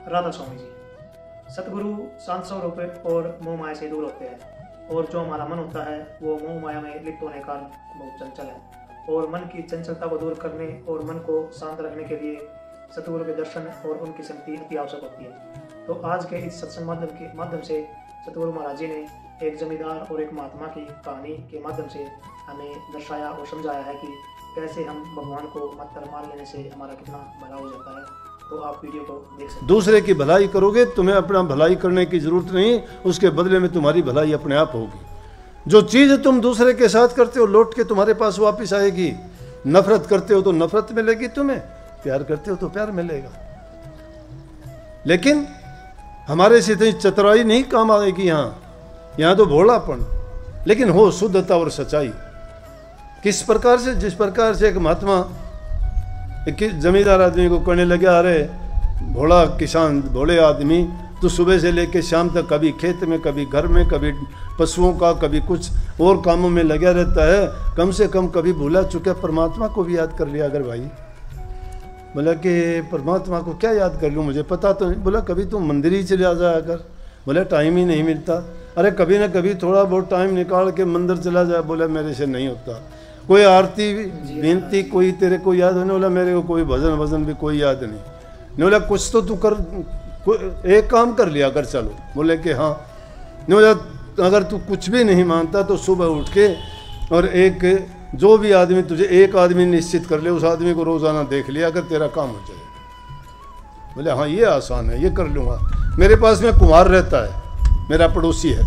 राधा स्वामी जी। सतगुरु शांत स्वरूप और मोह माया से दूर होते हैं और जो हमारा मन होता है वो मोह माया में लिप्त होने का बहुत चंचल है और मन की चंचलता को दूर करने और मन को शांत रखने के लिए सतगुरु के दर्शन और उनकी संगति अति आवश्यक होती है। तो आज के इस सत्संग माध्यम से सतगुरु महाराज जी ने एक जमींदार और एक महात्मा की कहानी के माध्यम से हमें दर्शाया और समझाया है कि कैसे हम भगवान को मात्र मान लेने से हमारा कितना भला हो जाता है। तो आप वीडियो को देख सकते हैं। दूसरे की भलाई करोगे, तुम्हें अपना भलाई करने की जरूरत नहीं, उसके बदले में तुम्हारी भलाई अपने आप होगी। जो चीज तुम दूसरे के साथ करते हो लौट के तुम्हारे पास वापस आएगी। नफरत करते हो तो नफरत मिलेगी तुम्हें, प्यार करते हो तो प्यार मिलेगा। लेकिन हमारे से इतनी चतुराई नहीं काम आएगी। यहाँ तो भोलापन, लेकिन हो शुद्धता और सच्चाई। किस प्रकार से? जिस प्रकार से एक महात्मा एक जमींदार आदमी को कहने लगे, अरे भोला किसान, भोले आदमी, तो सुबह से लेकर शाम तक कभी खेत में, कभी घर में, कभी पशुओं का, कभी कुछ और कामों में लगा रहता है। कम से कम कभी भूला चुका परमात्मा को भी याद कर लिया अगर भाई। बोला कि परमात्मा को क्या याद कर लूँ, मुझे पता तो नहीं। बोला कभी तुम मंदिर ही चले जाया कर। बोला टाइम ही नहीं मिलता। अरे कभी ना कभी थोड़ा बहुत टाइम निकाल के मंदिर चला जाए। बोला मेरे से नहीं होता। कोई आरती विनती कोई तेरे को याद होने वाला, मेरे को कोई भजन भी कोई याद नहीं। बोला कुछ तो तू कर, एक काम कर लिया कर। चलो बोले कि हाँ। बोला अगर तू कुछ भी नहीं मानता तो सुबह उठ के और एक जो भी आदमी, तुझे एक आदमी निश्चित कर ले, उस आदमी को रोजाना देख लिया अगर तेरा काम हो जाए। बोले हाँ ये आसान है, ये कर लूँगा। मेरे पास में कुमार रहता है, मेरा पड़ोसी है,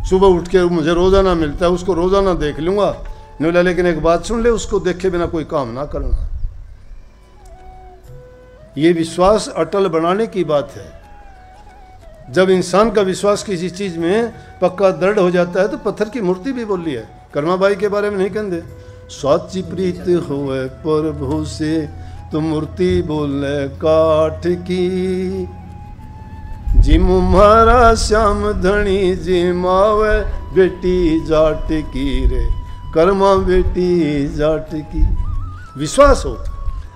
सुबह उठ के मुझे रोजाना मिलता है, उसको रोजाना देख लूँगा। बोला लेकिन एक बात सुन ले, उसको देखे बिना कोई काम ना करना। ये विश्वास अटल बनाने की बात है। जब इंसान का विश्वास किसी चीज में पक्का दृढ़ हो जाता है तो पत्थर की मूर्ति भी बोल रही है। कर्माबाई के बारे में नहीं कहते, साची प्रीत होए प्रभु से तो मूर्ति बोले काठ की। जिम मारा श्याम धनी जिमावे बेटी जाट की रे, कर्मा बेटी जाट की। विश्वास हो।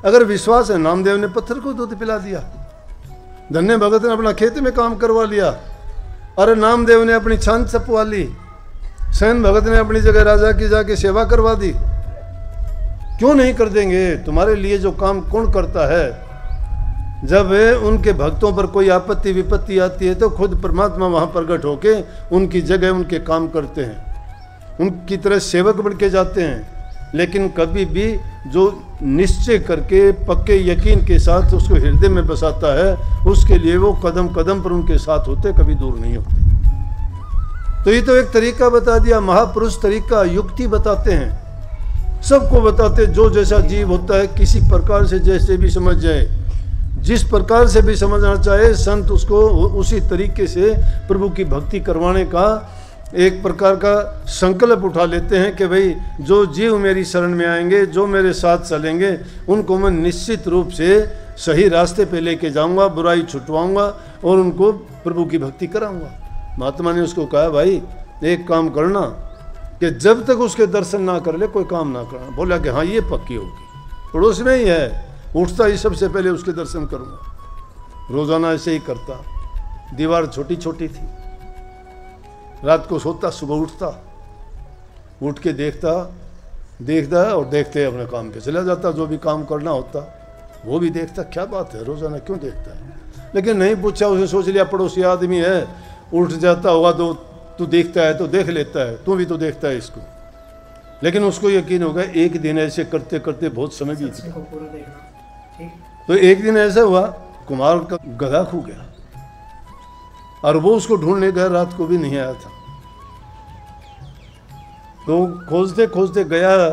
अगर विश्वास है, नामदेव ने पत्थर को दूध पिला दिया, धन्य भगत ने अपना खेत में काम करवा लिया। अरे नामदेव ने अपनी छान छपवा ली, सैन भगत ने अपनी जगह राजा की जाके सेवा करवा दी। क्यों नहीं कर देंगे? तुम्हारे लिए जो काम कौन करता है? जब उनके भक्तों पर कोई आपत्ति विपत्ति आती है तो खुद परमात्मा वहां प्रकट होके उनकी जगह उनके काम करते हैं, उनकी तरह सेवक बन के जाते हैं। लेकिन कभी भी जो निश्चय करके पक्के यकीन के साथ उसको हृदय में बसाता है, उसके लिए वो कदम कदम पर उनके साथ होते, कभी दूर नहीं होते। तो ये तो एक तरीका बता दिया, महापुरुष तरीका, युक्ति बताते हैं, सबको बताते। जो जैसा जीव होता है किसी प्रकार से जैसे भी समझ जाए, जिस प्रकार से भी समझना चाहे, संत उसको उसी तरीके से प्रभु की भक्ति करवाने का एक प्रकार का संकल्प उठा लेते हैं कि भाई जो जीव मेरी शरण में आएंगे, जो मेरे साथ चलेंगे, उनको मैं निश्चित रूप से सही रास्ते पे लेके जाऊंगा, बुराई छुटवाऊंगा और उनको प्रभु की भक्ति कराऊंगा। महात्मा ने उसको कहा भाई एक काम करना कि जब तक उसके दर्शन ना कर ले कोई काम ना करना। बोला कि हाँ ये पक्की होगी, पड़ोस में ही है, उठता ही सबसे पहले उसके दर्शन करूंगा। रोजाना ऐसे ही करता। दीवार छोटी छोटी थी, रात को सोता, सुबह उठता, उठ के देखता और देखते अपने काम पे चला जाता। जो भी काम करना होता वो भी देखता। क्या बात है, रोजाना क्यों देखता है? लेकिन नहीं पूछा, उसे सोच लिया पड़ोसी आदमी है, उठ जाता होगा तो तू देखता है तो देख लेता है, तू भी तो देखता है इसको। लेकिन उसको यकीन होगा एक दिन ऐसे करते करते बहुत समय बीत गया। तो एक दिन ऐसा हुआ, कुमार का गधा खो गया और वो उसको ढूंढने गया, रात को भी नहीं आया था। तो खोजते खोजते गया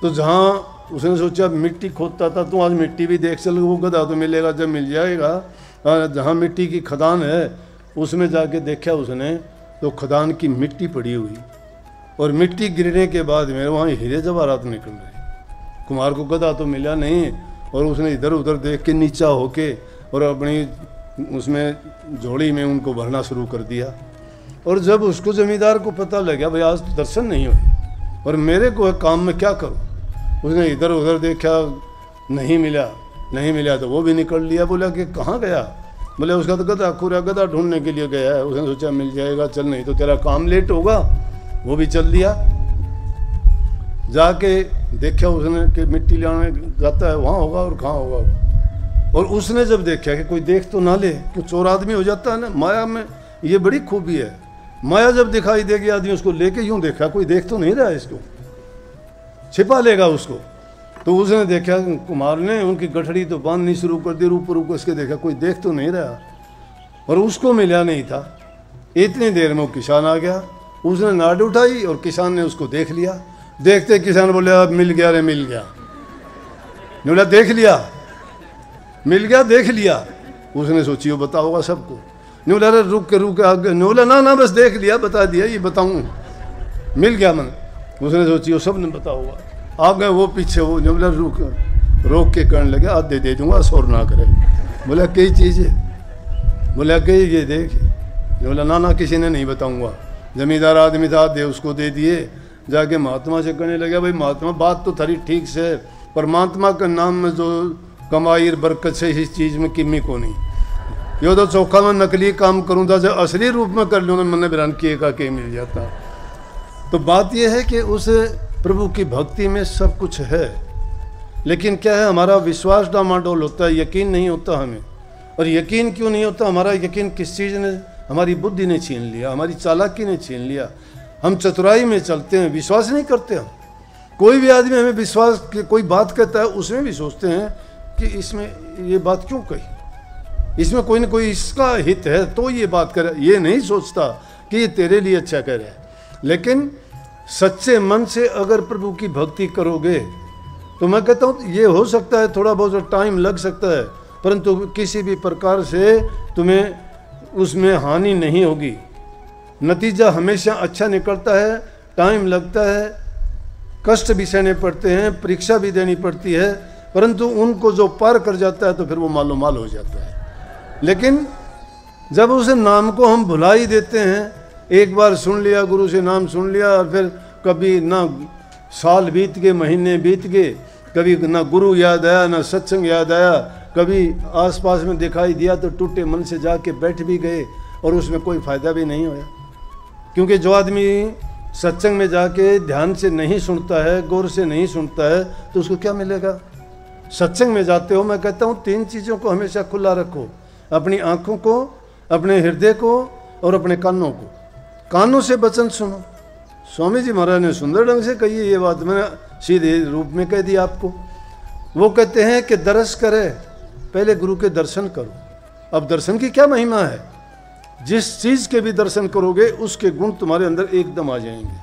तो जहाँ उसने सोचा मिट्टी खोदता था, तो आज मिट्टी भी देख चल, वो गधा तो मिलेगा जब मिल जाएगा। जहाँ मिट्टी की खदान है उसमें जाके देखा उसने तो खदान की मिट्टी पड़ी हुई, और मिट्टी गिरने के बाद में वहाँ हीरे जवाहरात निकल रहे। कुमार को गधा तो मिला नहीं, और उसने इधर उधर देख के नीचा होके और अपनी उसमें झोली में उनको भरना शुरू कर दिया। और जब उसको जमींदार को पता लगा भाई आज दर्शन नहीं हुए और मेरे को काम में क्या करूं, उसने इधर उधर देखा, नहीं मिला तो वो भी निकल लिया। बोला कि कहाँ गया? बोले उसका तो गधा खुरा गधा ढूंढने के लिए गया है, उसने सोचा मिल जाएगा, चल नहीं तो तेरा काम लेट होगा। वो भी चल दिया, जाके देखा उसने कि मिट्टी लाने जाता है वहाँ होगा और कहाँ होगा। और उसने जब देखा कि कोई देख तो ना ले, क्यों चोर आदमी हो जाता है ना, माया में ये बड़ी खूबी है। माया जब दिखाई देगी आदमी उसको लेके यूं देखा, कोई देख तो नहीं रहा है इसको, छिपा लेगा उसको। तो उसने देखा कुमार ने उनकी गठड़ी तो बांधनी शुरू कर दी, ऊपर ऊपर उसके देखा कोई देख तो नहीं रहा, और उसको मिला नहीं था। इतनी देर में वो किसान आ गया, उसने नाड़ उठाई और किसान ने उसको देख लिया। देखते किसान बोले अब मिल गया रे मिल गया। बोला देख लिया, मिल गया देख लिया। उसने सोची वो बता होगा सबको। बोला अरे रुक के आगे, बोला ना बस देख लिया, बता दिया, ये बताऊँ मिल गया मन। उसने सोची वो सब ने बता होगा। आ गए वो पीछे, वो बोला रोक के करने लगे, आधे दे दूंगा शोर ना करे। बोला कई चीज़ है, बोला कई ये देख। बोला ना किसी ने नहीं बताऊंगा। जमींदार आदमी था, दे उसको दे दिए। जाके महात्मा से कहने लगे भाई महात्मा बात तो थारी ठीक से, परमात्मा के नाम में जो कमाई बरकत से इस चीज़ में किमी को नहीं। यो तो चौखा में नकली काम करूँ था, जब असली रूप में कर लूँ मैंने बिरान किए का के मिल जाता। तो बात यह है कि उस प्रभु की भक्ति में सब कुछ है, लेकिन क्या है हमारा विश्वास डामाडोल होता है, यकीन नहीं होता हमें। और यकीन क्यों नहीं होता? हमारा यकीन किस चीज़ ने, हमारी बुद्धि ने छीन लिया, हमारी चालाकी ने छीन लिया। हम चतुराई में चलते हैं, विश्वास नहीं करते हम। कोई भी आदमी हमें विश्वास की कोई बात कहता है, उसमें भी सोचते हैं कि इसमें ये बात क्यों कही, इसमें कोई ना कोई इसका हित है तो ये बात करे। ये नहीं सोचता कि ये तेरे लिए अच्छा कह रहा है। लेकिन सच्चे मन से अगर प्रभु की भक्ति करोगे तो मैं कहता हूँ ये हो सकता है थोड़ा बहुत टाइम लग सकता है, परंतु किसी भी प्रकार से तुम्हें उसमें हानि नहीं होगी। नतीजा हमेशा अच्छा निकलता है। टाइम लगता है, कष्ट भी सहने पड़ते हैं, परीक्षा भी देनी पड़ती है, परंतु उनको जो पार कर जाता है तो फिर वो मालो माल हो जाता है। लेकिन जब उस नाम को हम भुला ही देते हैं, एक बार सुन लिया, गुरु से नाम सुन लिया, और फिर कभी ना साल बीत गए, महीने बीत गए, कभी ना गुरु याद आया ना सत्संग याद आया, कभी आसपास में दिखाई दिया तो टूटे मन से जाके बैठ भी गए और उसमें कोई फ़ायदा भी नहीं होया। क्योंकि जो आदमी सत्संग में जाके ध्यान से नहीं सुनता है, गौर से नहीं सुनता है, तो उसको क्या मिलेगा? सत्संग में जाते हो, मैं कहता हूँ 3 चीज़ों को हमेशा खुला रखो, अपनी आँखों को, अपने हृदय को और अपने कानों को। कानों से वचन सुनो। स्वामी जी महाराज ने सुंदर ढंग से कही है ये बात, मैंने सीधे रूप में कह दी आपको। वो कहते हैं कि दरस करे, पहले गुरु के दर्शन करो। अब दर्शन की क्या महिमा है? जिस चीज़ के भी दर्शन करोगे उसके गुण तुम्हारे अंदर एकदम आ जाएंगे।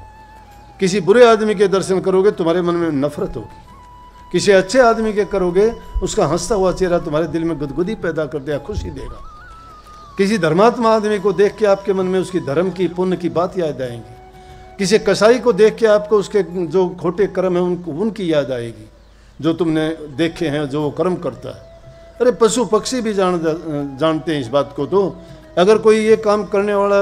किसी बुरे आदमी के दर्शन करोगे तुम्हारे मन में नफरत होगी, किसी अच्छे आदमी के करोगे उसका हंसता हुआ चेहरा तुम्हारे दिल में गुदगुदी पैदा कर देगा, खुशी देगा। किसी धर्मात्मा आदमी को देख के आपके मन में उसकी धर्म की पुण्य की बात याद आएगी। किसी कसाई को देख के आपको उसके जो खोटे कर्म है उनकी याद आएगी, जो तुमने देखे हैं जो वो कर्म करता है। अरे पशु पक्षी भी जानते हैं इस बात को। तो अगर कोई ये काम करने वाला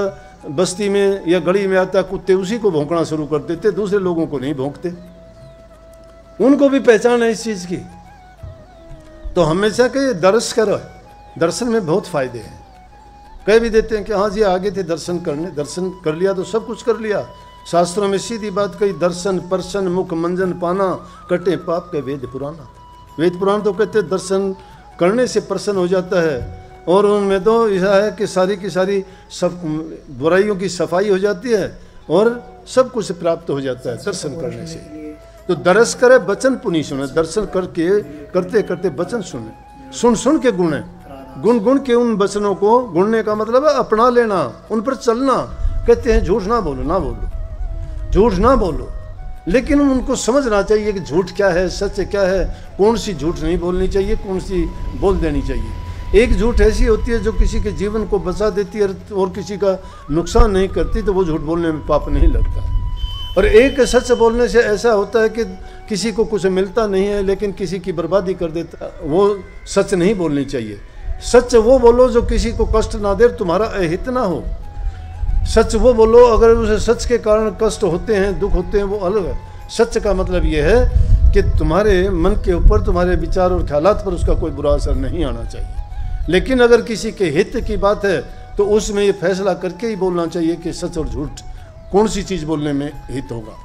बस्ती में या गली में आता, कुत्ते उसी को भौंकना शुरू कर देते, दूसरे लोगों को नहीं भौंकते। उनको भी पहचान है इस चीज़ की। तो हमेशा के दर्श करो, दर्शन में बहुत फायदे हैं। कह भी देते हैं कि हाँ जी आगे थे दर्शन करने, दर्शन कर लिया तो सब कुछ कर लिया। शास्त्रों में सीधी बात कही, दर्शन परसन मुख मंजन पाना, कटे पाप के वेद पुराना। वेद पुराण तो कहते दर्शन करने से प्रसन्न हो जाता है, और उनमें तो ऐसा है कि सारी की सारी सब बुराइयों की सफाई हो जाती है और सब कुछ प्राप्त हो जाता है दर्शन करने से। तो दरस करे वचन पुनि सुने, दर्शन करके करते करते वचन सुने, सुन सुन के गुणे, गुण गुण के उन वचनों को, गुणने का मतलब है अपना लेना, उन पर चलना। कहते हैं झूठ ना बोलो, ना बोलो, झूठ ना बोलो, लेकिन उनको समझना चाहिए कि झूठ क्या है, सच क्या है, कौन सी झूठ नहीं बोलनी चाहिए, कौन सी बोल देनी चाहिए। एक झूठ ऐसी होती है जो किसी के जीवन को बचा देती है और किसी का नुकसान नहीं करती, तो वो झूठ बोलने में पाप नहीं लगता। और एक सच बोलने से ऐसा होता है कि किसी को कुछ मिलता नहीं है लेकिन किसी की बर्बादी कर देता, वो सच नहीं बोलनी चाहिए। सच वो बोलो जो किसी को कष्ट ना दे, तुम्हारा अहित ना हो। सच वो बोलो अगर उसे सच के कारण कष्ट होते हैं, दुख होते हैं, वो अलग है। सच का मतलब ये है कि तुम्हारे मन के ऊपर, तुम्हारे विचार और ख्यालात पर उसका कोई बुरा असर नहीं आना चाहिए। लेकिन अगर किसी के हित की बात है तो उसमें ये फैसला करके ही बोलना चाहिए कि सच और झूठ कौन सी चीज़ बोलने में हित होगा।